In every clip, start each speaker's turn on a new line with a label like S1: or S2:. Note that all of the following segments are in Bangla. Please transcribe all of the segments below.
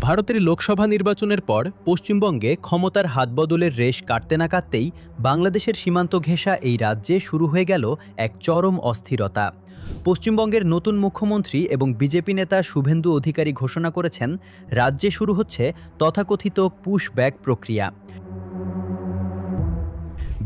S1: ভারতের লোকসভা নির্বাচনের পর পশ্চিমবঙ্গে ক্ষমতার হাতবদলের রেশ কাটতে না কাটতেই বাংলাদেশের সীমান্ত ঘেঁষা এই রাজ্যে শুরু হয়ে গেল এক চরম অস্থিরতা। পশ্চিমবঙ্গের নতুন মুখ্যমন্ত্রী এবং বিজেপি নেতা শুভেন্দু অধিকারী ঘোষণা করেছেন, রাজ্যে শুরু হচ্ছে তথাকথিত পুশব্যাক প্রক্রিয়া।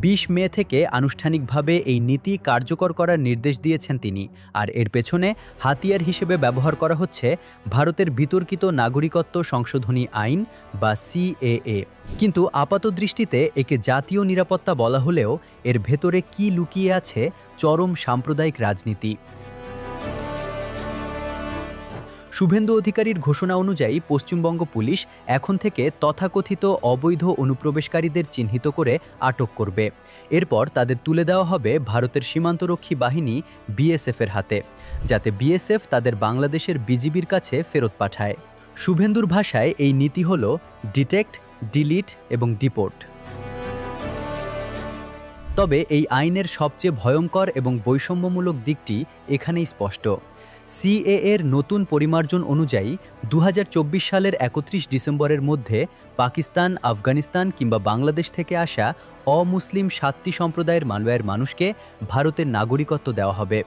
S1: ২০ মে থেকে আনুষ্ঠানিকভাবে এই নীতি কার্যকর করার নির্দেশ দিয়েছেন তিনি। আর এর পেছনে হাতিয়ার হিসেবে ব্যবহার করা হচ্ছে ভারতের বিতর্কিত নাগরিকত্ব সংশোধনী আইন বা সিএএ। কিন্তু আপাতদৃষ্টিতে একে জাতীয় নিরাপত্তা বলা হলেও এর ভেতরে কি লুকিয়ে আছে চরম সাম্প্রদায়িক রাজনীতি। শুভেন্দু অধিকারীর ঘোষণা অনুযায়ী পশ্চিমবঙ্গ পুলিশ এখন থেকে তথাকথিত অবৈধ অনুপ্রবেশকারীদের চিহ্নিত করে আটক করবে। এরপর তাদের তুলে দেওয়া হবে ভারতের সীমান্তরক্ষী বাহিনী বিএসএফের হাতে, যাতে বিএসএফ তাদের বাংলাদেশের বিজিবির কাছে ফেরত পাঠায়। শুভেন্দুর ভাষায় এই নীতি হল ডিটেক্ট, ডিলিট এবং ডিপোর্ট। তবে এই আইনের সবচেয়ে ভয়ঙ্কর এবং বৈষম্যমূলক দিকটি এখানেই স্পষ্ট। সিএএর নতুন পরিমার্জন অনুযায়ী ২০২৪ সালের ৩১ ডিসেম্বরের মধ্যে পাকিস্তান, আফগানিস্তান কিংবা বাংলাদেশ থেকে আসা অমুসলিম ৭টি সম্প্রদায়ের মালয়ের মানুষকে ভারতের নাগরিকত্ব দেওয়া হবে।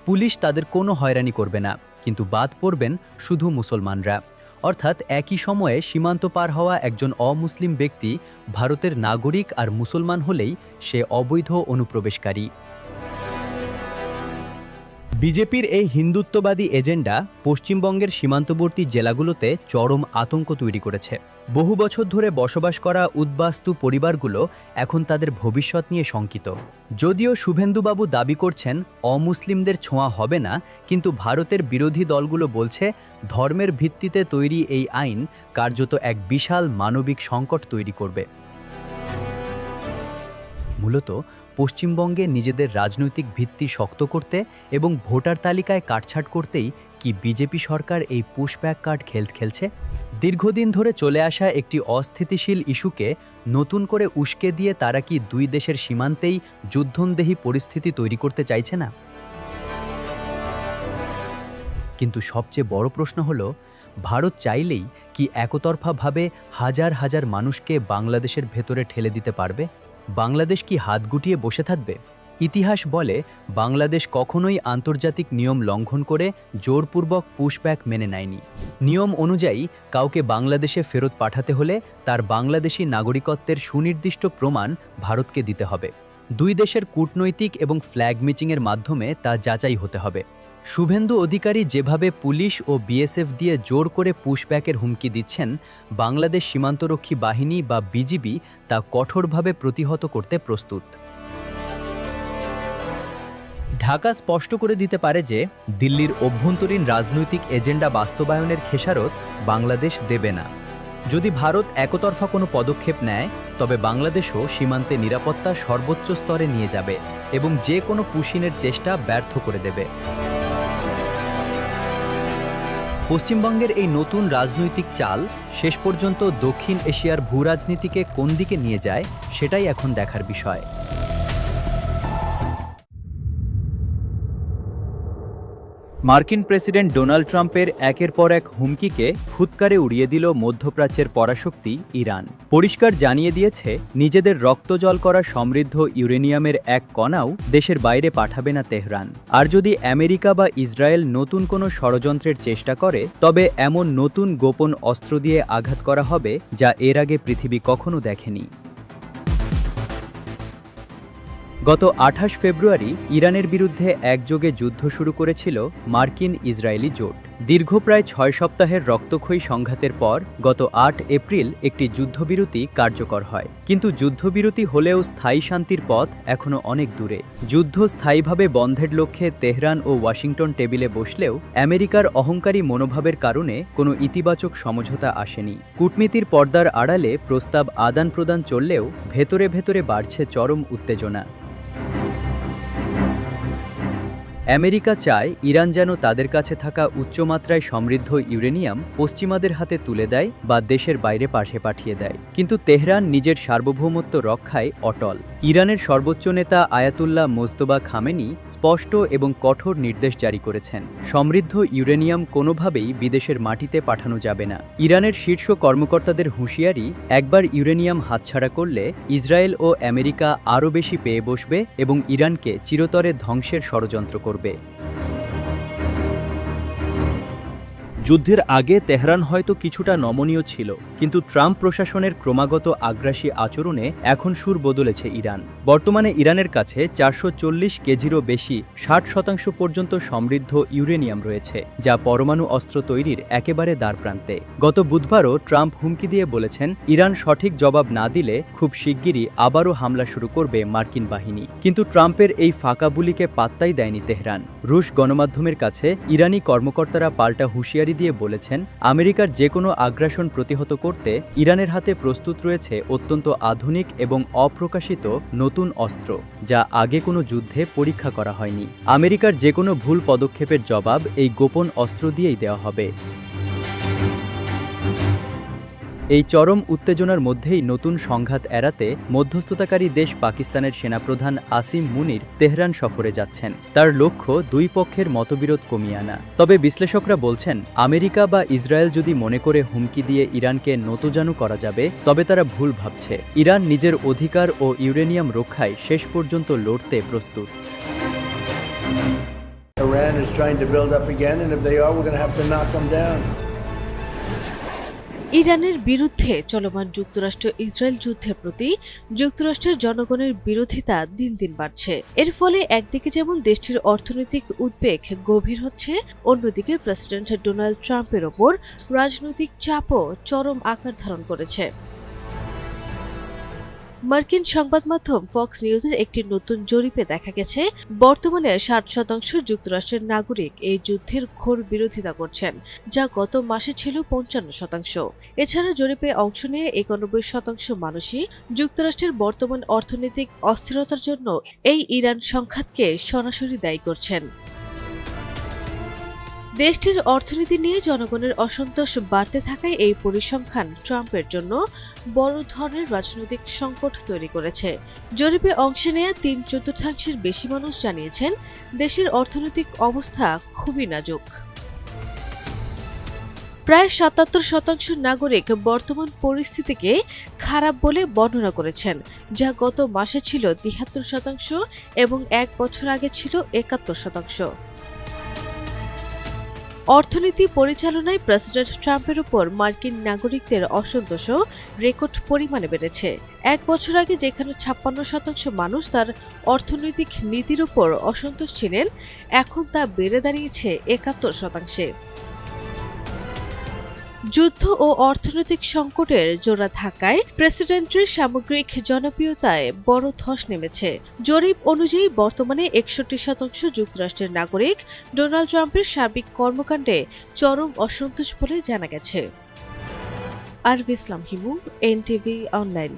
S1: পুলিশ তাদের কোনো হয়রানি করবে না, কিন্তু বাদ পড়বেন শুধু মুসলমানরা। অর্থাৎ একই সময়ে সীমান্ত পার হওয়া একজন অমুসলিম ব্যক্তি ভারতের নাগরিক আর মুসলমান হলেই সে অবৈধ অনুপ্রবেশকারী। বিজেপির এই হিন্দুত্ববাদী এজেন্ডা পশ্চিমবঙ্গের সীমান্তবর্তী জেলাগুলোতে চরম আতঙ্ক তৈরি করেছে। বহু বছর ধরে বসবাস করা উদ্বাস্তু পরিবারগুলো এখন তাদের ভবিষ্যৎ নিয়ে শঙ্কিত। যদিও শুভেন্দুবাবু দাবি করছেন অমুসলিমদের ছোঁয়া হবে না, কিন্তু ভারতের বিরোধী দলগুলো বলছে ধর্মের ভিত্তিতে তৈরি এই আইন কার্যত এক বিশাল মানবিক সংকট তৈরি করবে। মূলত পশ্চিমবঙ্গে নিজেদের রাজনৈতিক ভিত্তি শক্ত করতে এবং ভোটার তালিকায় কাটছাঁট করতেই কি বিজেপি সরকার এই পুশব্যাক কার্ড খেলছে? দীর্ঘদিন ধরে চলে আসা একটি অস্থিতিশীল ইস্যুকে নতুন করে উস্কে দিয়ে তারা কি দুই দেশের সীমান্তেই যুদ্ধন্দেহী পরিস্থিতি তৈরি করতে চাইছে না? কিন্তু সবচেয়ে বড় প্রশ্ন হলো, ভারত চাইলেই কি একতরফাভাবে হাজার হাজার মানুষকে বাংলাদেশের ভেতরে ঠেলে দিতে পারবে? বাংলাদেশ কি হাত গুটিয়ে বসে থাকবে? ইতিহাস বলে বাংলাদেশ কখনোই আন্তর্জাতিক নিয়ম লঙ্ঘন করে জোরপূর্বক পুশব্যাক মেনে নেয়নি। নিয়ম অনুযায়ী কাউকে বাংলাদেশে ফেরত পাঠাতে হলে তার বাংলাদেশি নাগরিকত্বের সুনির্দিষ্ট প্রমাণ ভারতকে দিতে হবে। দুই দেশের কূটনৈতিক এবং ফ্ল্যাগ মিটিংয়ের মাধ্যমে তা যাচাই হতে হবে। শুভেন্দু অধিকারী যেভাবে পুলিশ ও বিএসএফ দিয়ে জোর করে পুশব্যাকের হুমকি দিচ্ছেন, বাংলাদেশ সীমান্তরক্ষী বাহিনী বা বিজিবি তা কঠোরভাবে প্রতিহত করতে প্রস্তুত। ঢাকা স্পষ্ট করে দিতে পারে যে দিল্লির অভ্যন্তরীণ রাজনৈতিক এজেন্ডা বাস্তবায়নের খেসারত বাংলাদেশ দেবে না। যদি ভারত একতরফা কোনো পদক্ষেপ নেয়, তবে বাংলাদেশও সীমান্তে নিরাপত্তা সর্বোচ্চ স্তরে নিয়ে যাবে এবং যে কোনো পুশিনের চেষ্টা ব্যর্থ করে দেবে। পশ্চিমবঙ্গের এই নতুন রাজনৈতিক চাল শেষ পর্যন্ত দক্ষিণ এশিয়ার ভূরাজনীতিকে কোন দিকে নিয়ে যায়, সেটাই এখন দেখার বিষয়। মার্কিন প্রেসিডেন্ট ডোনাল্ড ট্রাম্পের একের পর এক হুমকিকে ফুৎকারে উড়িয়ে দিল মধ্যপ্রাচ্যের পরাশক্তি ইরান। পরিষ্কার জানিয়ে দিয়েছে, নিজেদের রক্তজল করা সমৃদ্ধ ইউরেনিয়ামের এক কণাও দেশের বাইরে পাঠাবে না তেহরান। আর যদি আমেরিকা বা ইসরায়েল নতুন কোনো ষড়যন্ত্রের চেষ্টা করে, তবে এমন নতুন গোপন অস্ত্র দিয়ে আঘাত করা হবে যা এর আগে পৃথিবী কখনো দেখেনি। গত ২৮ ফেব্রুয়ারি ইরানের বিরুদ্ধে একযোগে যুদ্ধ শুরু করেছিল মার্কিন ইসরায়েলি জোট। দীর্ঘ প্রায় ৬ সপ্তাহের রক্তক্ষয়ী সংঘাতের পর গত ৮ এপ্রিল একটি যুদ্ধবিরতি কার্যকর হয়। কিন্তু যুদ্ধবিরতি হলেও স্থায়ী শান্তির পথ এখনও অনেক দূরে। যুদ্ধ স্থায়ীভাবে বন্ধের লক্ষ্যে তেহরান ও ওয়াশিংটন টেবিলে বসলেও আমেরিকার অহংকারী মনোভাবের কারণে কোনো ইতিবাচক সমঝোতা আসেনি। কূটনীতির পর্দার আড়ালে প্রস্তাব আদান প্রদান চললেও ভেতরে ভেতরে বাড়ছে চরম উত্তেজনা। আমেরিকা চায় ইরান যেন তাদের কাছে থাকা উচ্চমাত্রায় সমৃদ্ধ ইউরেনিয়াম পশ্চিমাদের হাতে তুলে দেয় বা দেশের বাইরে পাঠিয়ে দেয়। কিন্তু তেহরান নিজের সার্বভৌমত্ব রক্ষায় অটল। ইরানের সর্বোচ্চ নেতা আয়াতুল্লাহ মোজতবা খামেনি স্পষ্ট এবং কঠোর নির্দেশ জারি করেছেন, সমৃদ্ধ ইউরেনিয়াম কোনোভাবেই বিদেশের মাটিতে পাঠানো যাবে না। ইরানের শীর্ষ কর্মকর্তাদের হুঁশিয়ারি, একবার ইউরেনিয়াম হাতছাড়া করলে ইসরায়েল ও আমেরিকা আরও বেশি পেয়ে বসবে এবং ইরানকে চিরতরে ধ্বংসের ষড়যন্ত্র করবে। যুদ্ধের আগে তেহরান হয়তো কিছুটা নমনীয় ছিল, কিন্তু ট্রাম্প প্রশাসনের ক্রমাগত আগ্রাসী আচরণে এখন সুর বদলেছে ইরান। বর্তমানে ইরানের কাছে 440 কেজিরও বেশি 60% পর্যন্ত সমৃদ্ধ ইউরেনিয়াম রয়েছে, যা পরমাণু অস্ত্র তৈরির একেবারে দ্বারপ্রান্তে। গত বুধবারও ট্রাম্প হুমকি দিয়ে বলেছেন, ইরান সঠিক জবাব না দিলে খুব শিগগিরই আবারও হামলা শুরু করবে মার্কিন বাহিনী। কিন্তু ট্রাম্পের এই ফাঁকা বুলিকে পাত্তাই দেয়নি তেহরান। রুশ গণমাধ্যমের কাছে ইরানি কর্মকর্তারা পাল্টা হুঁশিয়ারি দিয়ে বলেছেন, আমেরিকার যে কোনো আগ্রাসন প্রতিহত করতে ইরানের হাতে প্রস্তুত রয়েছে অত্যন্ত আধুনিক এবং অপ্রকাশিত নতুন অস্ত্র, যা আগে কোনো যুদ্ধে পরীক্ষা করা হয়নি। আমেরিকার যে কোনো ভুল পদক্ষেপের জবাব এই গোপন অস্ত্র দিয়েই দেওয়া হবে। এই চরম উত্তেজনার মধ্যেই নতুন সংঘাত এড়াতে মধ্যস্থতাকারী দেশ পাকিস্তানের সেনাপ্রধান আসিম মুনির তেহরান সফরে যাচ্ছেন। তার লক্ষ্য দুই পক্ষের মতবিরোধ কমিয়ে আনা। তবে বিশ্লেষকরা বলছেন, আমেরিকা বা ইসরায়েল যদি মনে করে হুমকি দিয়ে ইরানকে নতজানু করা যাবে, তবে তারা ভুল ভাবছে। ইরান নিজের অধিকার ও ইউরেনিয়াম রক্ষায় শেষ পর্যন্ত লড়তে প্রস্তুত।
S2: Iran is trying to build up again, and if they are, we're going to have to knock them down.
S3: ইরানের বিরুদ্ধে চলমান যুক্তরাষ্ট্র ইসরায়েল যুদ্ধের প্রতি যুক্তরাষ্ট্রের জনগণের বিরোধিতা দিন দিন বাড়ছে। এর ফলে একদিকে যেমন দেশটির অর্থনৈতিক উদ্বেগ গভীর হচ্ছে, অন্যদিকে প্রেসিডেন্ট ডোনাল্ড ট্রাম্পের ওপর রাজনৈতিক চাপও চরম আকার ধারণ করেছে। মার্কিন সংবাদ মাধ্যম ফক্স নিউজের একটি নতুন জরিপে দেখা গেছে, বর্তমানে 60% যুক্তরাষ্ট্রের নাগরিক এই যুদ্ধের ঘোর বিরোধিতা করছেন, যা গত মাসে ছিল 55%। এছাড়া জরিপে অংশ নিয়ে 91% মানুষই যুক্তরাষ্ট্রের বর্তমান অর্থনৈতিক অস্থিরতার জন্য এই ইরান সংঘাতকে সরাসরি দায়ী করছেন। দেশটির অর্থনীতি নিয়ে জনগণের অসন্তোষ বাড়তে থাকায় এই পরিসংখ্যান ট্রাম্পের জন্য বড় ধরনের রাজনৈতিক সংকট তৈরি করেছে। জরিপে অংশ নেয়া 3/4 বেশি মানুষ জানিয়েছেন, দেশের অর্থনৈতিক অবস্থা খুবই নাজুক। প্রায় 77% নাগরিক বর্তমান পরিস্থিতিকে খারাপ বলে বর্ণনা করেছেন, যা গত মাসে ছিল 73% এবং 1 বছর আগে ছিল 71%। অর্থনীতি পরিচালনায় প্রেসিডেন্ট ট্রাম্পের উপর মার্কিন নাগরিকদের অসন্তোষও রেকর্ড পরিমাণে বেড়েছে। 1 বছর আগে যেখানে 56% মানুষ তার অর্থনৈতিক নীতির উপর অসন্তোষ ছিলেন, এখন তা বেড়ে দাঁড়িয়েছে 71%। যুদ্ধ ও অর্থনৈতিক সংকটের জোড়া থাকায় প্রেসিডেন্টের সামগ্রিক জনপ্রিয়তায় বড় ধস নেমেছে। জরিপ অনুযায়ী বর্তমানে 61% যুক্তরাষ্ট্রের নাগরিক ডোনাল্ড ট্রাম্পের সার্বিক কর্মকাণ্ডে চরম অসন্তোষ বলে জানা গেছে। Arbi Islam Himu, NTV online.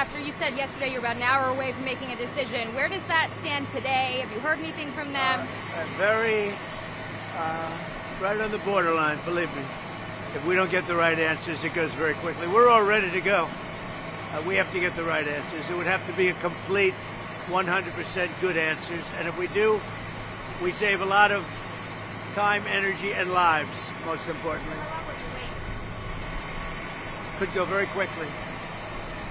S4: After you said yesterday you're about an hour away from making a decision, where does that stand today? Have you heard anything from them?
S2: Right on the borderline, believe me. If we don't get the right answers, it goes very quickly. We're all ready to go. We have to get the right answers. It would have to be a complete 100% good answers. And if we do, we save a lot of time, energy, and lives, most importantly.
S4: How long will you wait?
S2: Could go very quickly.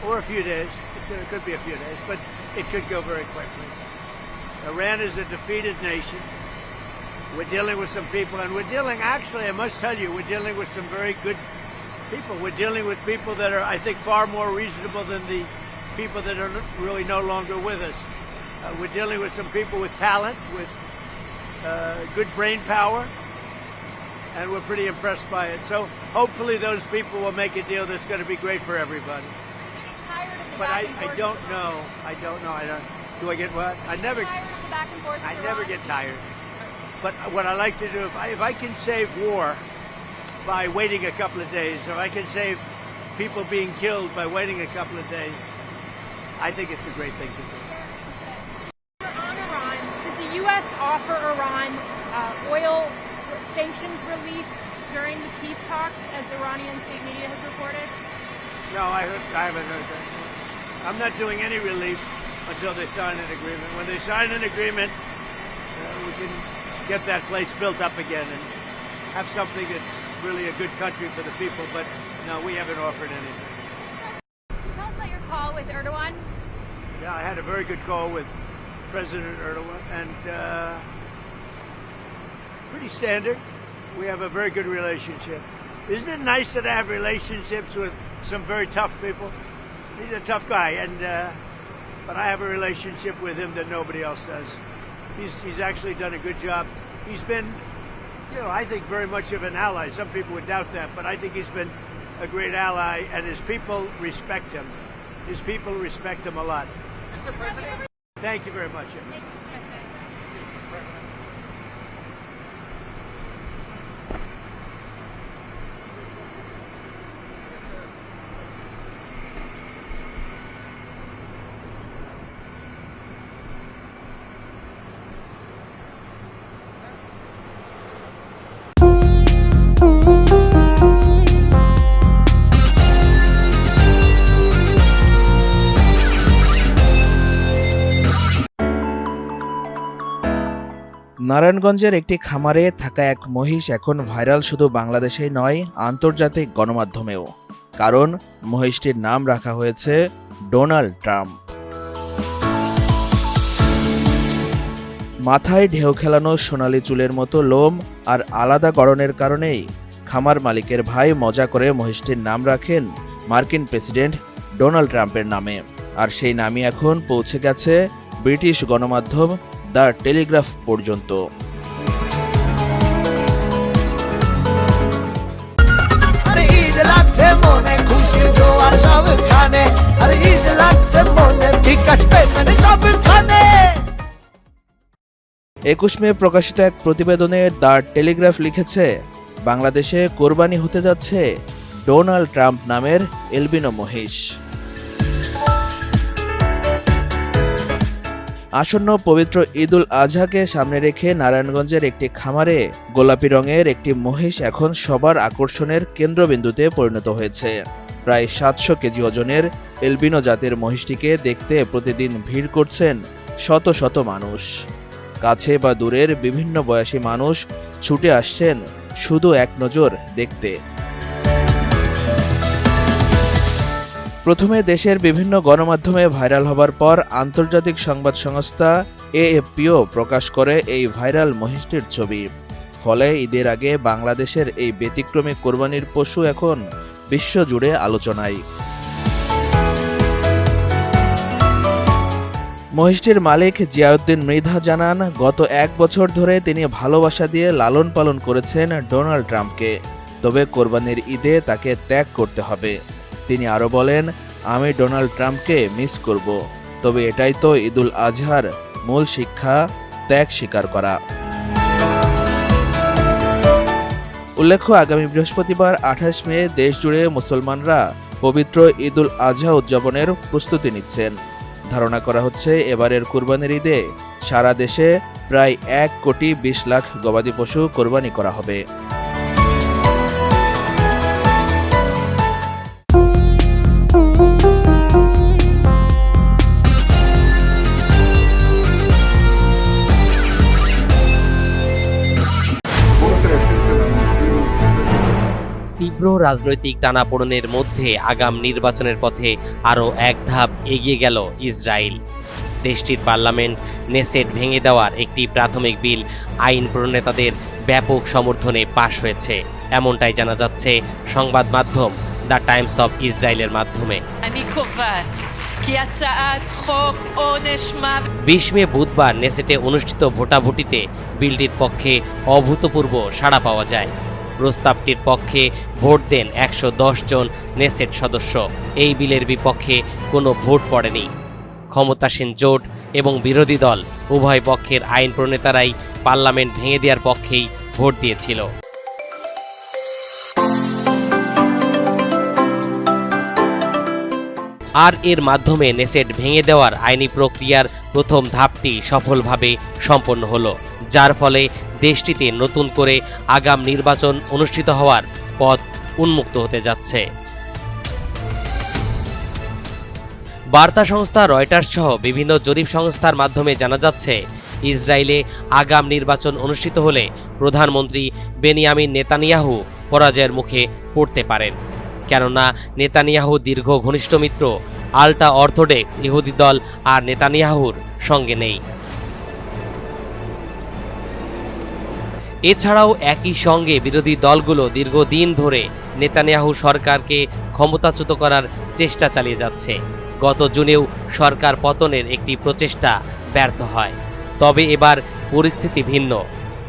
S2: Or a few days. It could be a few days, but it could go very quickly. Iran is a defeated nation. We're dealing with some people, and we're dealing, actually, I must tell you, we're dealing with some very good people. We're dealing with people that are, I think, far more reasonable than the people that are really no longer with us. We're dealing with some people with talent, with good brain power, and we're pretty impressed by it. So hopefully those people will make a deal that's going to be great for everybody.
S4: Tired of the
S2: But
S4: back and
S2: I
S4: forth?
S2: don't know. Do I get what? I never
S4: Tired of the back and forth?
S2: I
S4: with
S2: never
S4: Iran?
S2: get tired. But what I like to do, if I can save war by waiting a couple of days, or I can save people being killed by waiting a couple of days, I think it's a great thing to do.
S5: On Iran, did the U.S. offer Iran oil sanctions relief during the peace talks, as Iranian state media has reported?
S2: No, I haven't heard that. I'm not doing any relief until they sign an agreement. When they sign an agreement, we can get that place built up again and have something that's really a good country for the people. But no, we haven't offered anything.
S4: Tell us about your call with Erdogan.
S2: Yeah, I had a very good call with President Erdogan, and pretty standard. We have a very good relationship. Isn't it nice that I have relationships with some very tough people? He's a tough guy, and but I have a relationship with him that nobody else does. He's actually done a good job. He's been, I think very much of an ally. Some people would doubt that, but I think he's been a great ally, and his people respect him. His people respect him a lot.
S5: Mr. President.
S2: Thank you very much.
S6: নারায়ণগঞ্জের একটি খামারে থাকা এক মহিষ এখন ভাইরাল শুধু বাংলাদেশেই নয়, আন্তর্জাতিক গণমাধ্যমেও। কারণ মহিষটির নাম রাখা হয়েছে ডোনাল্ড ট্রাম্প। মাথায় ঢেউ খেলানো সোনালি চুলের মতো লোম আর আলাদা গড়নের কারণেই খামার মালিকের ভাই মজা করে মহিষটির নাম রাখেন মার্কিন প্রেসিডেন্ট ডোনাল্ড ট্রাম্পের নামে। আর সেই নামই এখন পৌঁছে গেছে ব্রিটিশ গণমাধ্যম দ্য টেলিগ্রাফ পর্যন্ত। একুশ মে প্রকাশিত এক প্রতিবেদনে দ্য টেলিগ্রাফ লিখেছে, বাংলাদেশে কোরবানি হতে যাচ্ছে ডোনাল্ড ট্রাম্প নামের এলবিনো মহিষ। আসন্ন পবিত্র ঈদুল আজহাকে সামনে রেখে নারায়ণগঞ্জের একটি খামারে গোলাপি রঙের একটি মহিষ এখন সবার আকর্ষণের কেন্দ্রবিন্দুতে পরিণত হয়েছে। প্রায় 700 কেজি ওজনের এলবিনো জাতের মহিষটিকে দেখতে প্রতিদিন ভিড় করছেন শত শত মানুষ। কাছে বা দূরের বিভিন্ন বয়সী মানুষ ছুটে আসছেন শুধু এক নজর দেখতে। প্রথমে দেশের বিভিন্ন গণমাধ্যমে ভাইরাল হবার পর আন্তর্জাতিক সংবাদ সংস্থা এএফপিও প্রকাশ করে এই ভাইরাল মহিষটির ছবি। ফলে ঈদের আগে বাংলাদেশের এই ব্যতিক্রমী কোরবানির পশু এখন বিশ্বজুড়ে আলোচনায়। মহিষটির মালিক জিয়াউদ্দিন মৃধা জানান, গত 1 বছর ধরে তিনি ভালোবাসা দিয়ে লালন পালন করেছেন ডোনাল্ড ট্রাম্পকে, তবে কোরবানির ঈদে তাকে ত্যাগ করতে হবে। তিনি আরও বলেন, আমি ডোনাল্ড ট্রাম্পকে মিস করব, তবে এটাই তো ঈদুল আজহার মূল শিক্ষা, ত্যাগ স্বীকার করা। উল্লেখ্য, আগামী বৃহস্পতিবার 28 মে দেশজুড়ে মুসলমানরা পবিত্র ঈদুল আজহা উদযাপনের প্রস্তুতি নিচ্ছেন। ধারণা করা হচ্ছে এবারের কোরবানির ঈদে সারা দেশে প্রায় 1,20,00,000 গবাদি পশু কোরবানি করা হবে।
S7: তীব্র রাজনৈতিক টানাপোড়েনের মধ্যে আগাম নির্বাচনের পথে আরও এক ধাপ এগিয়ে গেল ইসরায়েল। দেশটির পার্লামেন্ট নেসেট ভেঙে দেওয়ার একটি প্রাথমিক বিল আইন প্রণেতাদের ব্যাপক সমর্থনে পাশ হয়েছে, এমনটাই জানা যাচ্ছে সংবাদ মাধ্যম দ্য টাইমস অফ ইসরায়েলের মাধ্যমে।
S8: כי הצעת חוק עונש מוות
S7: 20 মে বুধবার নেসেটে অনুষ্ঠিত ভোটাভুটিতে বিলটির পক্ষে অভূতপূর্ব সাড়া পাওয়া যায়। প্রস্তাবটির পক্ষে ভোট দেন 110 জন নেসেট সদস্য। এই বিলের বিপক্ষে কোনো ভোট পড়েনি। ক্ষমতাসীন জোট এবং বিরোধী দল উভয় পক্ষের আইন প্রণেতারাই পার্লামেন্ট ভেঙে দেওয়ার পক্ষেই ভোট দিয়েছিল। আর এর মাধ্যমে নেসেট ভেঙে দেওয়ার আইনি প্রক্রিয়ার প্রথম ধাপটি সফলভাবে সম্পন্ন হলো, যার ফলে দেশটিতে নতুন করে আগাম নির্বাচন অনুষ্ঠিত হওয়ার পথ উন্মুক্ত হতে যাচ্ছে। বার্তা সংস্থা রয়টার্স সহ বিভিন্ন জরিপ সংস্থার মাধ্যমে জানা যাচ্ছে, ইসরায়েলে আগাম নির্বাচন অনুষ্ঠিত হলে প্রধানমন্ত্রী বেনিয়ামিন নেতানিয়াহু পরাজয়ের মুখে পড়তে পারেন, কেননা নেতানিয়াহু দীর্ঘ ঘনিষ্ঠ মিত্র আল্ট্রা অর্থোডক্স ইহুদি দল আর নেতানিয়াহুর সঙ্গে নেই। এছাড়াও একই সঙ্গে বিরোধী দলগুলো দীর্ঘদিন ধরে নেতানিয়াহু সরকারকে ক্ষমতাচ্যুত করার চেষ্টা চালিয়ে যাচ্ছে। গত জুনেও সরকার পতনের একটি প্রচেষ্টা ব্যর্থ হয়। তবে এবার পরিস্থিতি ভিন্ন।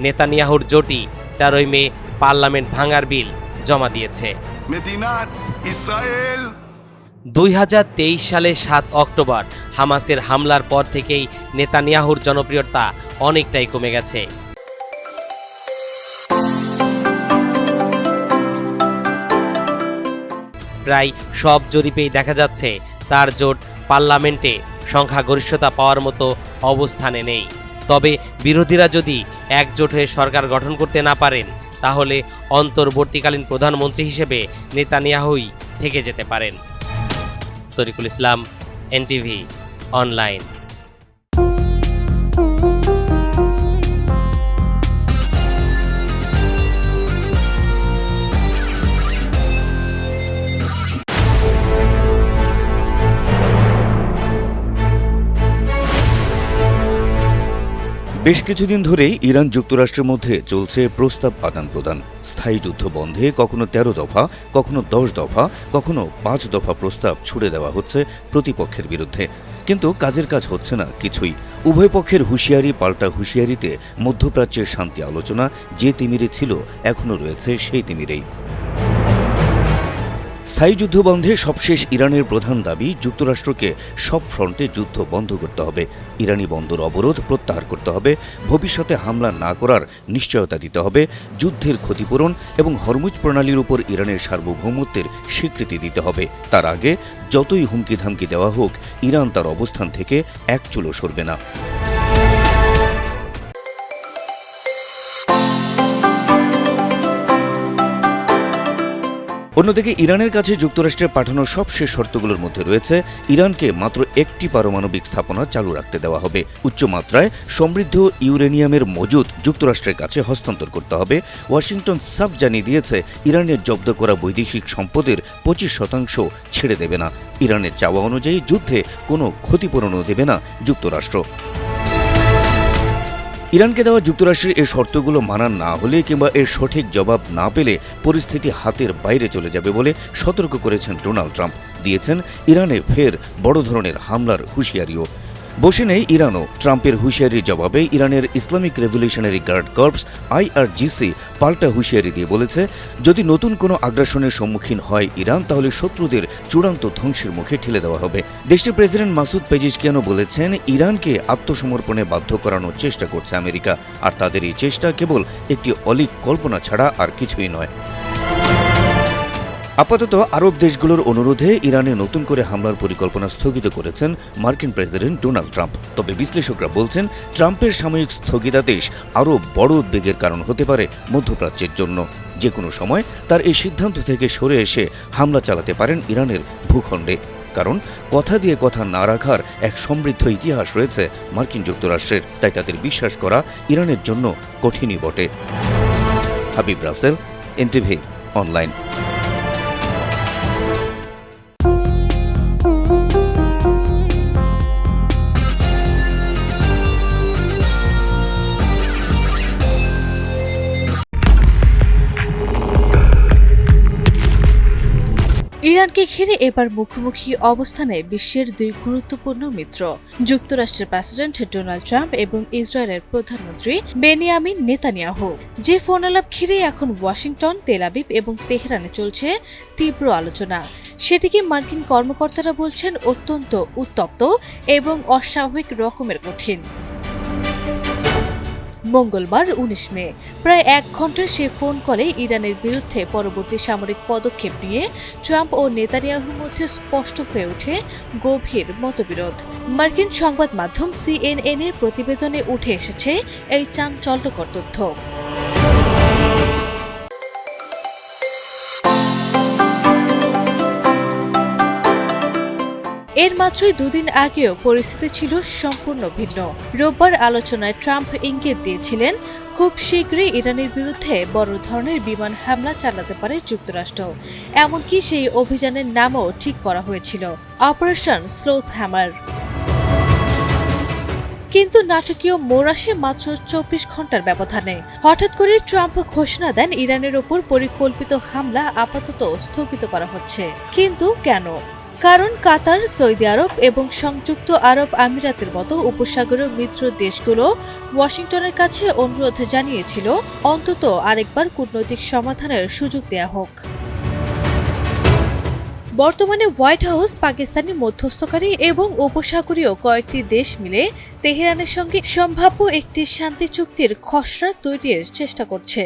S7: নেতানিয়াহুর জোটই 13 মে পার্লামেন্ট ভাঙার বিল জমা দিয়েছে। 2023 সালে 7 অক্টোবর হামাসের হামলার পর থেকেই নেতানিয়াহুর জনপ্রিয়তা অনেকটাই কমে গেছে। প্রায় সব জরিপেই দেখা যাচ্ছে তার জোট পার্লামেন্টে সংখ্যাগরিষ্ঠতা পাওয়ার মতো অবস্থানে নেই। তবে বিরোধীরা যদি একজোট হয়ে সরকার গঠন করতে না পারেন, তাহলে অন্তর্বর্তীকালীন প্রধানমন্ত্রী হিসেবে নেতানিয়াহুই থেকে যেতে পারেন। তরিকুল ইসলাম, এনটিভি অনলাইন।
S9: বেশ কিছুদিন ধরেই ইরান যুক্তরাষ্ট্রের মধ্যে চলছে প্রস্তাব আদান প্রদান। স্থায়ী যুদ্ধ বন্ধে কখনো 13 দফা, কখনো 10 দফা, কখনো 5 দফা প্রস্তাব ছুড়ে দেওয়া হচ্ছে প্রতিপক্ষের বিরুদ্ধে, কিন্তু কাজের কাজ হচ্ছে না কিছুই। উভয় পক্ষের হুঁশিয়ারি পাল্টা হুঁশিয়ারিতে মধ্যপ্রাচ্যের শান্তি আলোচনা যে তিমিরে ছিল এখনও রয়েছে সেই তিমিরেই। স্থায়ী যুদ্ধ বন্ধে সবশেষ ইরানের প্রধান দাবি যুক্তরাষ্ট্রকে সব ফ্রন্টে যুদ্ধ বন্ধ করতে হবে, ইরানি বন্দর অবরোধ প্রত্যাহার করতে হবে, ভবিষ্যতে হামলা না করার নিশ্চয়তা দিতে হবে, যুদ্ধের ক্ষতিপূরণ এবং হরমুজ প্রণালীর উপর ইরানের সার্বভৌমত্বের স্বীকৃতি দিতে হবে। তার আগে যতই হুমকি ধামকি দেওয়া হোক, ইরান তার অবস্থান থেকে এক চুলও সরবে না। অন্যদিকে ইরানের কাছে যুক্তরাষ্ট্রের পাঠানো সবশেষ শর্তগুলোর মধ্যে রয়েছে ইরানকে মাত্র একটি পারমাণবিক স্থাপনা চালু রাখতে দেওয়া হবে, উচ্চমাত্রায় সমৃদ্ধ ইউরেনিয়ামের মজুদ যুক্তরাষ্ট্রের কাছে হস্তান্তর করতে হবে। ওয়াশিংটন সাফ জানিয়ে দিয়েছে ইরানের জব্দ করা বৈদেশিক সম্পদের 25% ছেড়ে দেবে না। ইরানের চাওয়া অনুযায়ী যুদ্ধে কোনো ক্ষতিপূরণও দেবে না যুক্তরাষ্ট্র। ইরানকে দেওয়া যুক্তরাষ্ট্রের এই শর্তগুলো মানা না হলে কিংবা এর সঠিক জবাব না পেলে পরিস্থিতি হাতের বাইরে চলে যাবে বলে সতর্ক করেছেন ডোনাল্ড ট্রাম্প। দিয়েছেন ইরানে ফের বড় ধরনের হামলার হুঁশিয়ারিও। বসে নেই ইরানও। ট্রাম্পের হুঁশিয়ারির জবাবে ইরানের Islamic revolutionary guard corps IRGC পাল্টা হুঁশিয়ারি দিয়ে বলেছে, যদি নতুন কোনো আগ্রাসনের সম্মুখীন হয় ইরান, তাহলে শত্রুদের চূড়ান্ত ধ্বংসের মুখে ঠেলে দেওয়া হবে। দেশটির প্রেসিডেন্ট মাসুদ পেজিশকিয়ানও বলেছেন, ইরানকে আত্মসমর্পণে বাধ্য করানোর চেষ্টা করছে আমেরিকা, আর তাদের এই চেষ্টা কেবল একটি অলীক কল্পনা ছাড়া আর কিছুই নয়। আপাতত আরব দেশগুলোর অনুরোধে ইরানে নতুন করে হামলার পরিকল্পনা স্থগিত করেছেন মার্কিন প্রেসিডেন্ট ডোনাল্ড ট্রাম্প। তবে বিশ্লেষকরা বলছেন, ট্রাম্পের সাময়িক স্থগিতাদেশ আরও বড় উদ্বেগের কারণ হতে পারে মধ্যপ্রাচ্যের জন্য। যে কোনো সময় তার এই সিদ্ধান্ত থেকে সরে এসে হামলা চালাতে পারেন ইরানের ভূখণ্ডে, কারণ কথা দিয়ে কথা না রাখার এক সমৃদ্ধ ইতিহাস রয়েছে মার্কিন যুক্তরাষ্ট্রের। তাই তাদের বিশ্বাস করা ইরানের জন্য কঠিনই বটে। Habib Rasel, NTV online.
S3: ইরানকে ঘিরে এবার মুখোমুখি অবস্থানে বিশ্বের দুই গুরুত্বপূর্ণ মিত্র, যুক্তরাষ্ট্রের প্রেসিডেন্ট ডোনাল্ড ট্রাম্প এবং ইসরায়েলের প্রধানমন্ত্রী বেনিয়ামিন নেতানিয়াহু। যে ফোনালাপ ঘিরে এখন ওয়াশিংটন, তেল আবিব এবং তেহরানে চলছে তীব্র আলোচনা। সেটিকে মার্কিন কর্মকর্তারা বলছেন অত্যন্ত উত্তপ্ত এবং অস্বাভাবিক রকমের কঠিন। মঙ্গলবার 19 মে প্রায় 1 ঘন্টার সে ফোন কলে ইরানের বিরুদ্ধে পরবর্তী সামরিক পদক্ষেপ নিয়ে ট্রাম্প ও নেতানিয়াহুর মধ্যে স্পষ্ট হয়ে ওঠে গভীর মতবিরোধ। মার্কিন সংবাদ মাধ্যম CNN এর প্রতিবেদনে উঠে এসেছে এই চাঞ্চল্যকর তথ্য। এর মাত্রই দুদিন আগেও পরিস্থিতি ছিল সম্পূর্ণ ভিন্ন। রোববার আলোচনায় ট্রাম্প ইঙ্গিত দিয়েছিলেন খুব শীঘ্রই ইরানের বিরুদ্ধে বড় ধরনের বিমান হামলা চালাতে পারে যুক্তরাষ্ট্র। এমনকি সেই অভিযানের নামও ঠিক করা হয়েছিল, অপারেশন স্লোজ হ্যামার। কিন্তু নাটকীয় মোড় আসে মাত্র 24 ঘন্টার ব্যবধানে। হঠাৎ করে ট্রাম্প ঘোষণা দেন ইরানের ওপর পরিকল্পিত হামলা আপাতত স্থগিত করা হচ্ছে। কিন্তু কেন? কারণ কাতার, সৌদি আরব এবং সংযুক্ত আরব আমিরাতের মতো উপসাগরীয় মিত্র দেশগুলো ওয়াশিংটনের কাছে অনুরোধ জানিয়েছিল অন্তত আরেকবার কূটনৈতিক সমাধানের সুযোগ দেয়া হোক। বর্তমানে হোয়াইট হাউস পাকিস্তানি মধ্যস্থকারী এবং উপসাগরীয় কয়েকটি দেশ মিলে তেহরানের সঙ্গে সম্ভাব্য একটি শান্তি চুক্তির খসড়া তৈরির চেষ্টা করছে,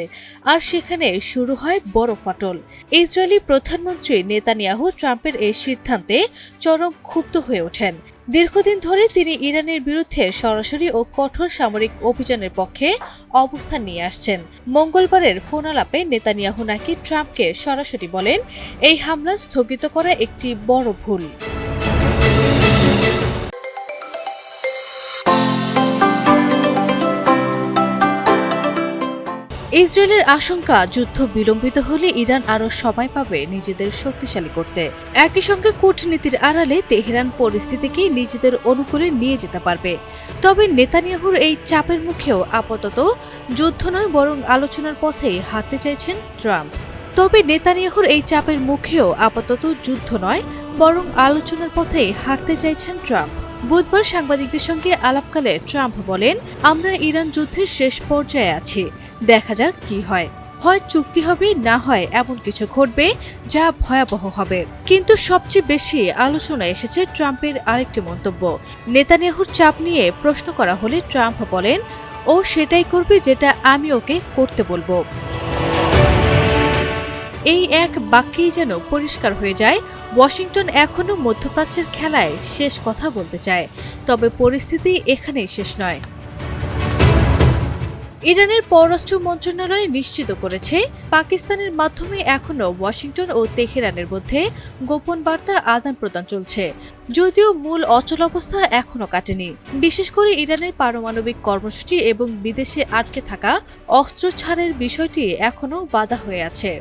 S3: আর সেখানে শুরু হয় বড় ফাটল। ইসরায়েলি প্রধানমন্ত্রী নেতানিয়াহু ট্রাম্পের এই সিদ্ধান্তে চরম ক্ষুব্ধ হয়ে ওঠেন। দীর্ঘদিন ধরে তিনি ইরানের বিরুদ্ধে সরাসরি ও কঠোর সামরিক অভিযানের পক্ষে অবস্থান নিয়ে আসছেন। মঙ্গলবারের ফোনালাপে নেতানিয়াহু নাকি ট্রাম্পকে সরাসরি বলেন, এই হামলা স্থগিত করা একটি বড় ভুল। ইসরায়েলের আশঙ্কা যুদ্ধ বিলম্বিত হলে ইরান আরও সময় পাবে নিজেদের শক্তিশালী করতে। একই সঙ্গে কূটনীতির আড়ালে তেহরান পরিস্থিতিকে নিজেদের অনুকূলে নিয়ে যেতে পারবে। তবে নেতানিয়াহুর এই চাপের মুখেও আপাতত যুদ্ধ নয় বরং আলোচনার পথেই হাঁটতে চাইছেন ট্রাম্প। বুধবার সাংবাদিকদের সঙ্গে আলাপকালে ট্রাম্প বলেন, আমরা ইরান যুদ্ধের শেষ পর্যায়ে আছি, দেখা যাক কি হয়। হয় চুক্তি হবে, না হয় এমন কিছু ঘটবে যা ভয়াবহ হবে। কিন্তু সবচেয়ে বেশি আলোচনায় এসেছে ট্রাম্পের আরেকটি মন্তব্য। নেতানিয়াহুর চাপ নিয়ে প্রশ্ন করা হলে ট্রাম্প বলেন, ও সেটাই করবে যেটা আমি ওকে করতে বলবো। এই এক বাক্যেই যেন পরিষ্কার হয়ে যায় ওয়াশিংটন এখনো মধ্যপ্রাচ্যের খেলায় শেষ কথা বলতে চায়। তবে পরিস্থিতি এখানেই শেষ নয়। ইরানের পররাষ্ট্র মন্ত্রণালয় নিশ্চিত করেছে, পাকিস্তানের মাধ্যমে এখনো ওয়াশিংটন ও তেহরানের মধ্যে গোপন বার্তা আদান প্রদান চলছে, যদিও মূল অচলাবস্থা এখনো কাটেনি। বিশেষ করে ইরানের পারমাণবিক কর্মসূচি এবং বিদেশে আটকে থাকা অস্ত্র ছাড়ের বিষয়টি এখনো বাধা হয়ে আছে।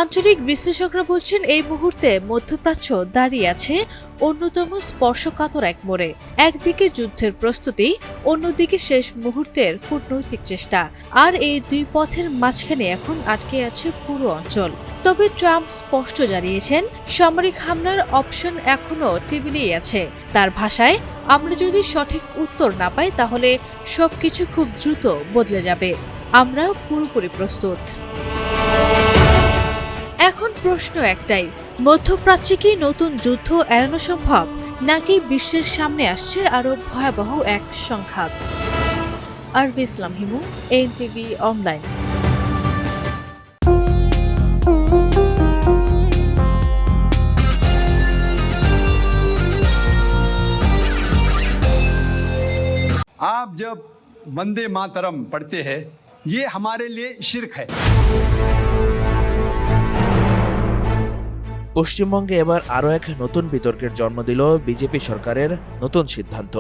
S3: আঞ্চলিক বিশ্লেষকরা বলছেন, এই মুহূর্তে মধ্যপ্রাচ্য দাঁড়িয়ে আছে অন্যতম স্পর্শকাতর এক মোড়ে। একদিকে যুদ্ধের প্রস্তুতি, অন্যদিকে শেষ মুহূর্তের কূটনৈতিক চেষ্টা, আর এই দুই পথের মাঝখানে এখন আটকে আছে পুরো অঞ্চল। তবে ট্রাম্প স্পষ্ট জানিয়েছেন, সামরিক হামলার অপশন এখনো টেবিলেই আছে। তার ভাষায়, আমরা যদি সঠিক উত্তর না পাই তাহলে সবকিছু খুব দ্রুত বদলে যাবে। আমরা পুরোপুরি প্রস্তুত। এখন প্রশ্ন একটাই, মধ্যপ্রাচ্যে কি নতুন যুদ্ধ এড়ানো সম্ভব, নাকি বিশ্বের সামনে আসছে আরো ভয়াবহ এক সংঘাত? আরবি ইসলাম হিমু, NTV অনলাইন।
S10: आप जब वंदे मातरम पढ़ते हैं, ये हमारे लिए शिर्क है।
S6: পশ্চিমবঙ্গে এবার আরও এক নতুন বিতর্কের জন্ম দিল বিজেপি সরকারের নতুন সিদ্ধান্ত।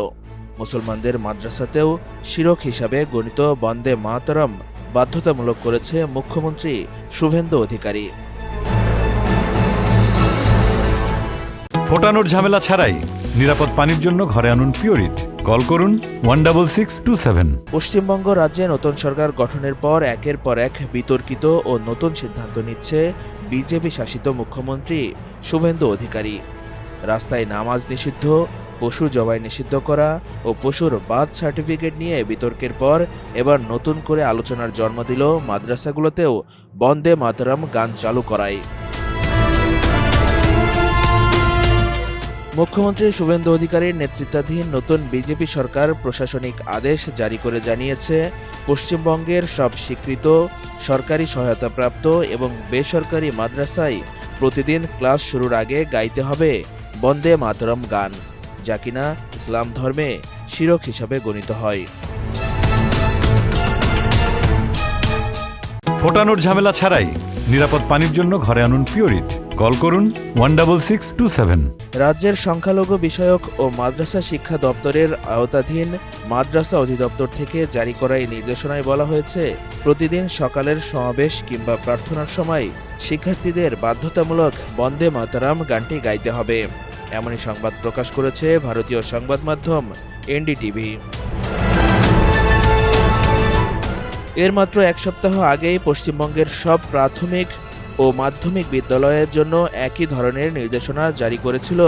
S6: মুসলমানদের মাদ্রাসাতেও শিরক হিসাবে গণিত বন্দে মাতরম বাধ্যতামূলক করেছে মুখ্যমন্ত্রী শুভেন্দু অধিকারী।
S11: ফোটানোর ঝামেলা ছাড়াই নিরাপদ পানির জন্য ঘরে আনুন পিওরিট। কল করুন 16627।
S6: পশ্চিমবঙ্গ রাজ্যে নতুন সরকার গঠনের পর একের পর এক বিতর্কিত ও নতুন সিদ্ধান্ত নিচ্ছে বিজেপি শাসিত মুখ্যমন্ত্রী শুভেন্দু অধিকারী। রাস্তায় নামাজ নিষিদ্ধ, পশু জবাই নিষিদ্ধ করা ও পশুর বার্থ সার্টিফিকেট নিয়ে বিতর্কের পর এবার নতুন করে আলোচনার জন্ম দিল মাদ্রাসাগুলোতেও বন্দে মাতরম গান চালু করায়। মুখ্যমন্ত্রী শুভেন্দু অধিকারীর নেতৃত্বাধীন নতুন বিজেপি সরকার প্রশাসনিক আদেশ জারি করে জানিয়েছে, পশ্চিমবঙ্গের সব স্বীকৃত সরকারি সহায়তাপ্রাপ্ত এবং বেসরকারি মাদ্রাসায় প্রতিদিন ক্লাস শুরুর আগে গাইতে হবে বন্দে মাতরম গান, যা কিনা ইসলাম ধর্মে শিরক হিসাবে গণিত হয়।
S11: ফোটানোর ঝামেলা ছাড়াই নিরাপদ পানির জন্য ঘরে আনুন পিওরিট। কল করুন 16627।
S6: রাজ্যের সংখ্যালঘু বিষয়ক ও মাদ্রাসা শিক্ষা দপ্তরের আওতাধীন মাদ্রাসা অধিদপ্তর থেকে জারি করা এই নির্দেশনায় বলা হয়েছে, প্রতিদিন সকালের সমাবেশ কিংবা প্রার্থনার সময় শিক্ষার্থীদের বাধ্যতামূলক বন্দে মাতরম গানটি গাইতে হবে। এমনই সংবাদ প্রকাশ করেছে ভারতীয় সংবাদ মাধ্যম এনডিটিভি। এর মাত্র এক সপ্তাহ আগেই পশ্চিমবঙ্গের সব প্রাথমিক ও মাধ্যমিক বিদ্যালয়ের জন্য একই ধরনের নির্দেশনা জারি করেছিল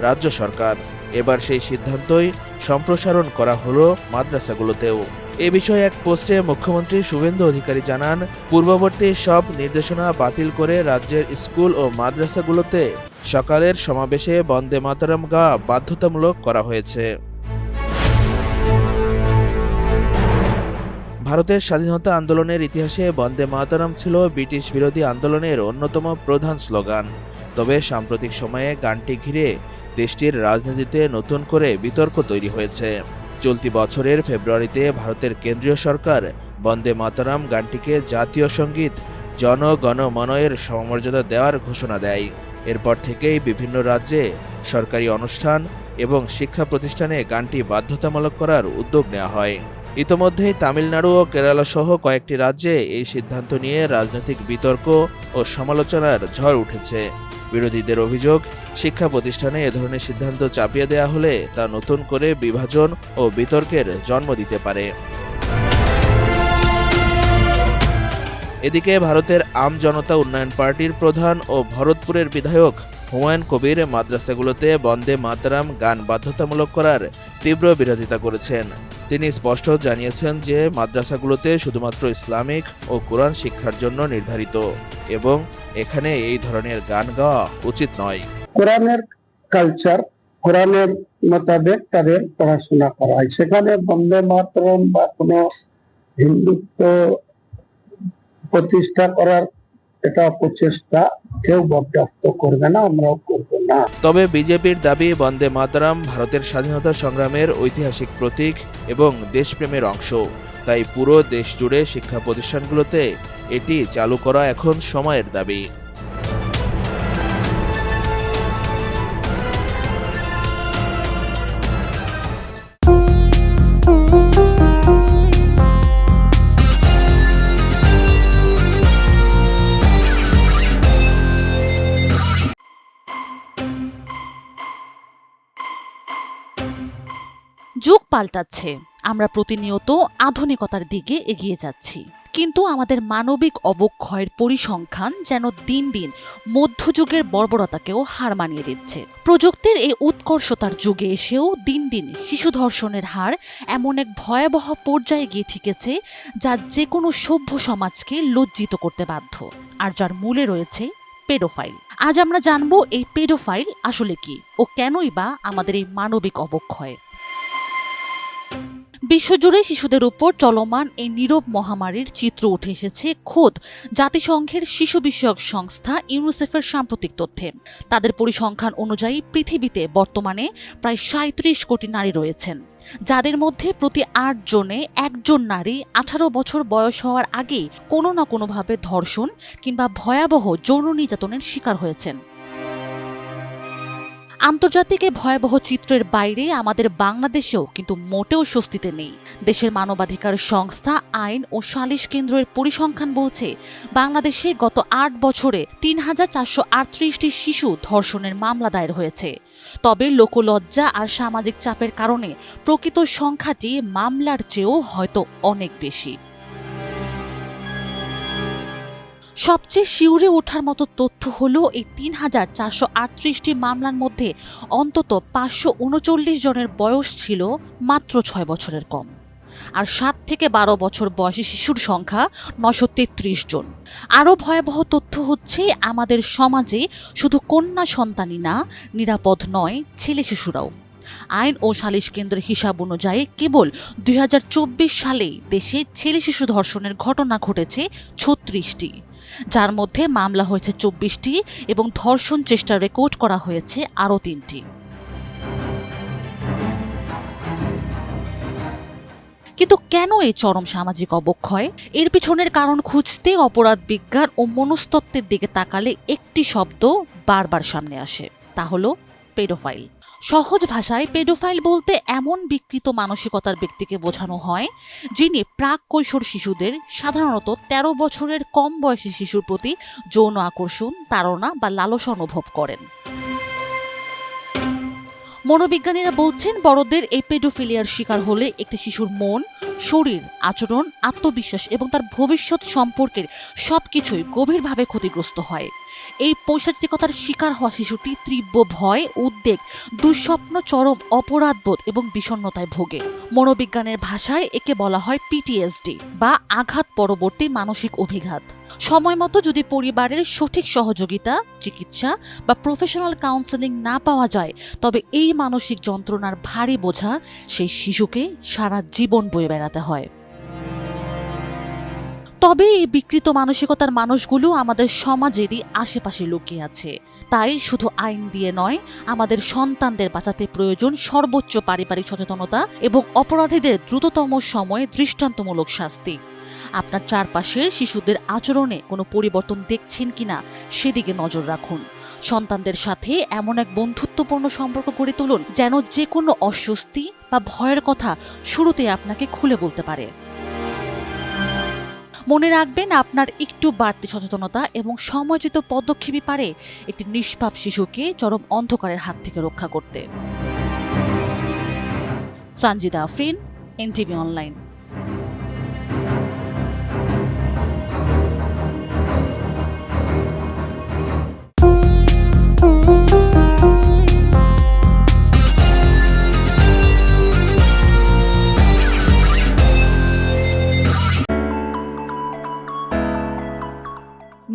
S6: রাজ্য সরকার। এবার সেই সিদ্ধান্তই সম্প্রসারণ করা হলো মাদ্রাসাগুলোতেও। এ বিষয়ে এক পোস্টে মুখ্যমন্ত্রী শুভেন্দু অধিকারী জানান, পূর্ববর্তী সব নির্দেশনা বাতিল করে রাজ্যের স্কুল ও মাদ্রাসাগুলোতে সকালের সমাবেশে বন্দে মাতরম গাওয়া বাধ্যতামূলক করা হয়েছে। ভারতের স্বাধীনতা আন্দোলনের ইতিহাসে বন্দে মাতরম ছিল ব্রিটিশ বিরোধী আন্দোলনের অন্যতম প্রধান স্লোগান। তবে সাম্প্রতিক সময়ে গানটি ঘিরে দেশটির রাজনীতিতে নতুন করে বিতর্ক তৈরি হয়েছে। চলতি বছরের ফেব্রুয়ারিতে ভারতের কেন্দ্রীয় সরকার বন্দে মাতরম গানটিকে জাতীয় সঙ্গীত জন গণ মনয়ের সমমর্যাদা দেওয়ার ঘোষণা দেয়। এরপর থেকেই বিভিন্ন রাজ্যে সরকারি অনুষ্ঠান এবং শিক্ষা প্রতিষ্ঠানে গানটি বাধ্যতামূলক করার উদ্যোগ নেওয়া হয়। ইতোমধ্যেই তামিলনাড়ু ও কেরালা সহ কয়েকটি রাজ্যে এই সিদ্ধান্ত নিয়ে রাজনৈতিক বিতর্ক ও সমালোচনার ঝড় উঠেছে। বিরোধীদের অভিযোগ, শিক্ষা প্রতিষ্ঠানে এ ধরনের সিদ্ধান্ত চাপিয়ে দেওয়া হলে তা নতুন করে বিভাজন ও বিতর্কের জন্ম দিতে পারে। এদিকে ভারতের আম জনতা উন্নয়ন পার্টির প্রধান ও ভরতপুরের বিধায়ক হুমায়ুন কবির মাদ্রাসাগুলোতে বন্দে মাতরম গান বাধ্যতামূলক করার তীব্র বিরোধিতা করেছেন। তিনি স্পষ্ট জানিয়েছেন যে মাদ্রাসাগুলোতে শুধুমাত্র ইসলামিক ও কোরআন শিক্ষার জন্য নির্ধারিত এবং এখানে এই ধরনের গান গাওয়া উচিত নয়।
S12: কোরআনের কালচার, কোরআনের মোতাবেক তাদের পড়াশোনা করা হয়। সেখানে বন্দে মাতরম বা কোনো হিন্দুত্ব প্রতিষ্ঠা করার এটা প্রচেষ্টা কেউ বরদাস্ত করবে না, আমরাও করব না।
S6: তবে বিজেপির দাবি, বন্দে মাতরম ভারতের স্বাধীনতা সংগ্রামের ঐতিহাসিক প্রতীক এবং দেশপ্রেমের অংশ। তাই পুরো দেশ জুড়ে শিক্ষা প্রতিষ্ঠানগুলোতে এটি চালু করা এখন সময়ের দাবি।
S13: যুগ পাল্টাচ্ছে, আমরা প্রতিনিয়ত আধুনিকতার দিকে এগিয়ে যাচ্ছি, কিন্তু আমাদের মানবিক অবক্ষয়ের পরিসংখ্যান যেন দিন দিন মধ্যযুগের বর্বরতাকেও হার মানিয়ে দিচ্ছে। প্রযুক্তির এই উৎকর্ষতার যুগে এসেও দিন দিন শিশু ধর্ষণের হার এমন এক ভয়াবহ পর্যায়ে গিয়ে ঠেকেছে যা যে কোনো সভ্য সমাজকে লজ্জিত করতে বাধ্য, আর যার মূলে রয়েছে পেডোফাইল। আজ আমরা জানবো এই পেডোফাইল আসলে কি ও কেনই বা আমাদের এই মানবিক অবক্ষয়। বিশ্বজুড়ে শিশুদের উপর চলমান এই নীরব মহামারীর চিত্র উঠে এসেছে খোদ জাতিসংঘের শিশু বিষয়ক সংস্থা ইউনিসেফের সাম্প্রতিক তথ্যে। তাদের পরিসংখ্যান অনুযায়ী পৃথিবীতে বর্তমানে প্রায় 37 কোটি নারী রয়েছেন, যাদের মধ্যে প্রতি 8 জনে 1 জন নারী 18 বছর বয়স হওয়ার আগে কোনো না কোনোভাবে ধর্ষণ কিংবা ভয়াবহ যৌন নির্যাতনের শিকার হয়েছেন। আন্তর্জাতিক এই ভয়াবহ চিত্রের বাইরে আমাদের বাংলাদেশেও কিন্তু মোটেও স্বস্তিতে নেই। দেশের মানবাধিকার সংস্থা আইন ও সালিশ কেন্দ্রের পরিসংখ্যান বলছে, বাংলাদেশে গত ৮ বছরে ৩,৪৩৮টি শিশু ধর্ষণের মামলা দায়ের হয়েছে। তবে লোকলজ্জা আর সামাজিক চাপের কারণে প্রকৃত সংখ্যাটি মামলার চেয়েও হয়তো অনেক বেশি। সবচেয়ে শিউরে ওঠার মতো তথ্য হলো, এই ৩,৪৩৮টি মামলার মধ্যে অন্তত ৫৩৯ জনের বয়স ছিল মাত্র ৬ বছরের কম, আর ৭ থেকে ১২ বছর বয়সী শিশুর সংখ্যা ৯৩৩ জন। আরও ভয়াবহ তথ্য হচ্ছে, আমাদের সমাজে শুধু কন্যা সন্তানই না, নিরাপদ নয় ছেলে শিশুরাও। আইন ও সালিশ কেন্দ্রের হিসাব অনুযায়ী কেবল ২০২৪ সালে দেশে ছেলে শিশু ধর্ষণের ঘটনা ঘটেছে ৩৬টি, যার মধ্যে মামলা হয়েছে ২৪টি এবং ধর্ষণ চেষ্টা রেকর্ড করা হয়েছে আরও ৩টি। কিন্তু কেন এই চরম সামাজিক অবক্ষয়? এর পিছনের কারণ খুঁজতে অপরাধ বিজ্ঞান ও মনস্তত্ত্বের দিকে তাকালে একটি শব্দ বারবার সামনে আসে, তা হলো পেডোফাইল। সহজ ভাষায় পেডোফাইল বলতে এমন বিকৃত মানসিকতার ব্যক্তিকে বোঝানো হয়, যিনি প্রাক কৈশোর শিশুদের, সাধারণত ১৩ বছরের কম বয়সী শিশুর প্রতি যৌন আকর্ষণ, তাড়না বা লালসা অনুভব করেন। মনোবিজ্ঞানীরা বলছেন, বড়দের এই পেডোফিলিয়ার শিকার হলে একটি শিশুর মন, শরীর, আচরণ, আত্মবিশ্বাস এবং তার ভবিষ্যৎ সম্পর্কের সবকিছুই গভীরভাবে ক্ষতিগ্রস্ত হয়। এই পৈশাচিকতার শিকার হওয়া শিশুটি তীব্র ভয়, উদ্বেগ, দুঃস্বপ্ন, চরম অপরাধবোধ এবং বিষণ্ণতায় ভোগে। মনোবিজ্ঞানের ভাষায় একে বলা হয় পিটিএসডি বা আঘাত পরবর্তী মানসিক অভিঘাত। সময় মতো যদি পরিবারের সঠিক সহযোগিতা, চিকিৎসা বা প্রফেশনাল কাউন্সেলিং না পাওয়া যায়, তবে এই মানসিক যন্ত্রণার ভারী বোঝা সেই শিশুকে সারা জীবন বয়ে বেড়াতে হয়। তবে এই বিকৃত মানসিকতার মানুষগুলো আমাদের সমাজেরই আশেপাশে লুকিয়ে আছে। তাই শুধু আইন দিয়ে নয়, আমাদের সন্তানদের বাঁচাতে প্রয়োজন সর্বোচ্চ পারিবারিক সচেতনতা এবং অপরাধীদের দ্রুততম সময়ে দৃষ্টান্তমূলক শাস্তি। আপনার চারপাশের শিশুদের আচরণে কোনো পরিবর্তন দেখছেন কিনা সেদিকে নজর রাখুন। সন্তানদের সাথে এমন এক বন্ধুত্বপূর্ণ সম্পর্ক গড়ে তুলুন, যেন যে কোনো অস্বস্তি বা ভয়ের কথা শুরুতে আপনাকে খুলে বলতে পারে। মনে রাখবেন, আপনার একটু বাড়তি সচেতনতা এবং সময়োচিত পদক্ষেপই পারে একটি নিষ্পাপ শিশুকে চরম অন্ধকারের হাত থেকে রক্ষা করতে। Sanjida Afrin, NTV online.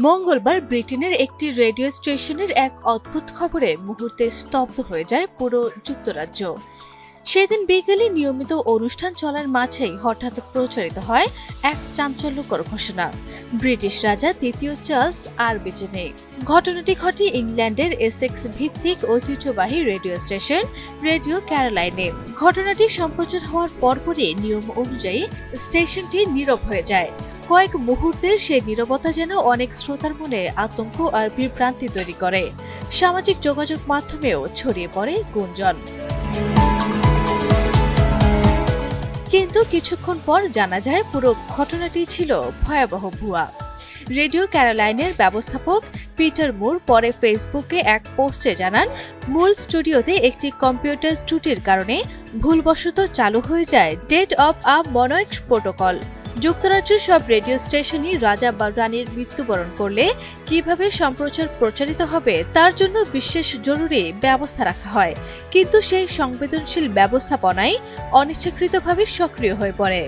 S3: মঙ্গলবার ব্রিটেনের একটি রেডিও স্টেশনের এক অদ্ভুত খবরে মুহূর্তে স্তব্ধ হয়ে যায় পুরো যুক্তরাজ্য। সেদিন বিকেলে নিয়মিত অনুষ্ঠান চলার মাঝেই হঠাৎ প্রচারিত হয় এক চাঞ্চল্যকর ঘোষণা। ব্রিটিশ রাজা দ্বিতীয় চার্লস আর বেঁচে নেই। ঘটনাটি ঘটে ইংল্যান্ডের এসেক্স ভিত্তিক ঐতিহ্যবাহী রেডিও স্টেশন রেডিও ক্যারোলাইনে। ঘটনাটি সম্প্রচার হওয়ার পরপরই নিয়ম অনুযায়ী স্টেশনটি নীরব হয়ে যায়। কয়েক মুহূর্তের সেই নীরবতা যেন অনেক শ্রোতার মনে আতঙ্ক আর বিভ্রান্তি তৈরি করে। সামাজিক যোগাযোগ মাধ্যমেও ছড়িয়ে পড়ে গুঞ্জন। কিন্তু কিছুক্ষণ পর জানা যায় পুরো ঘটনাটি ছিল ভয়াবহ ভুয়া। রেডিও ক্যারোলাইনের ব্যবস্থাপক পিটার মুর পরে ফেসবুকে এক পোস্টে জানান, মূল স্টুডিওতে একটি কম্পিউটার ত্রুটির কারণে ভুলবশত চালু হয়ে যায় death of a monarch protocol. যুক্তরাজ্যের সব রেডিও স্টেশনই রাজা বা রানীর মৃত্যুবরণ করলে কিভাবে সম্প্রচার প্রচারিত হবে তার জন্য বিশেষ জরুরি ব্যবস্থা রাখা হয়, কিন্তু সেই সংবেদনশীল ব্যবস্থাপনাই অনিচ্ছাকৃতভাবে সক্রিয় হয়ে পড়ে।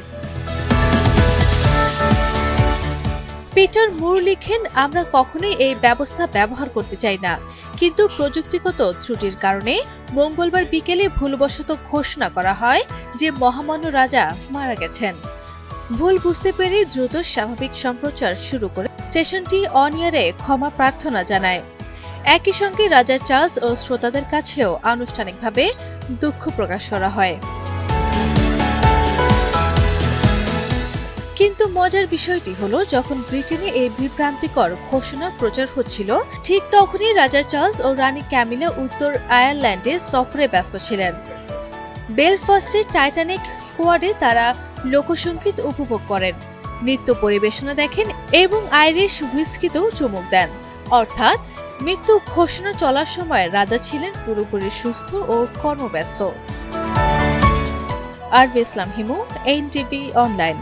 S3: পিটার মুর লিখেন, আমরা কখনোই এই ব্যবস্থা ব্যবহার করতে চাই না, কিন্তু প্রযুক্তিগত ত্রুটির কারণে মঙ্গলবার বিকেলে ভুলবশত ঘোষণা করা হয় যে মহামান্য রাজা মারা গেছেন। ভুল বুঝতে পেরে দ্রুত স্বাভাবিক সম্প্রচার শুরু করে স্টেশনটি অন এয়ারে ক্ষমা প্রার্থনা জানায়। একই সঙ্গে রাজা চার্লস ও শ্রোতাদের কাছেও আনুষ্ঠানিকভাবে দুঃখ প্রকাশ করা হয়। কিন্তু মজার বিষয়টি হলো, যখন ব্রিটেনে এই বিভ্রান্তিকর ঘোষণা প্রচার হচ্ছিল, ঠিক তখনই রাজা চার্লস ও রানী ক্যামিলা উত্তর আয়ারল্যান্ডে সফরে ব্যস্ত ছিলেন। বেলফাস্টে টাইটানিক স্কোয়াডে তারা লোকসঙ্গীত উপভোগ করেন, নৃত্য পরিবেশনা দেখেন এবং আইরিশ হুইস্কিতেও চুমুক দেন। অর্থাৎ মৃত্যু ঘোষণা চলার সময় রাজা ছিলেন পুরোপুরি সুস্থ ও কর্মব্যস্ত। আরবি ইসলাম হিমু, NTV অনলাইন।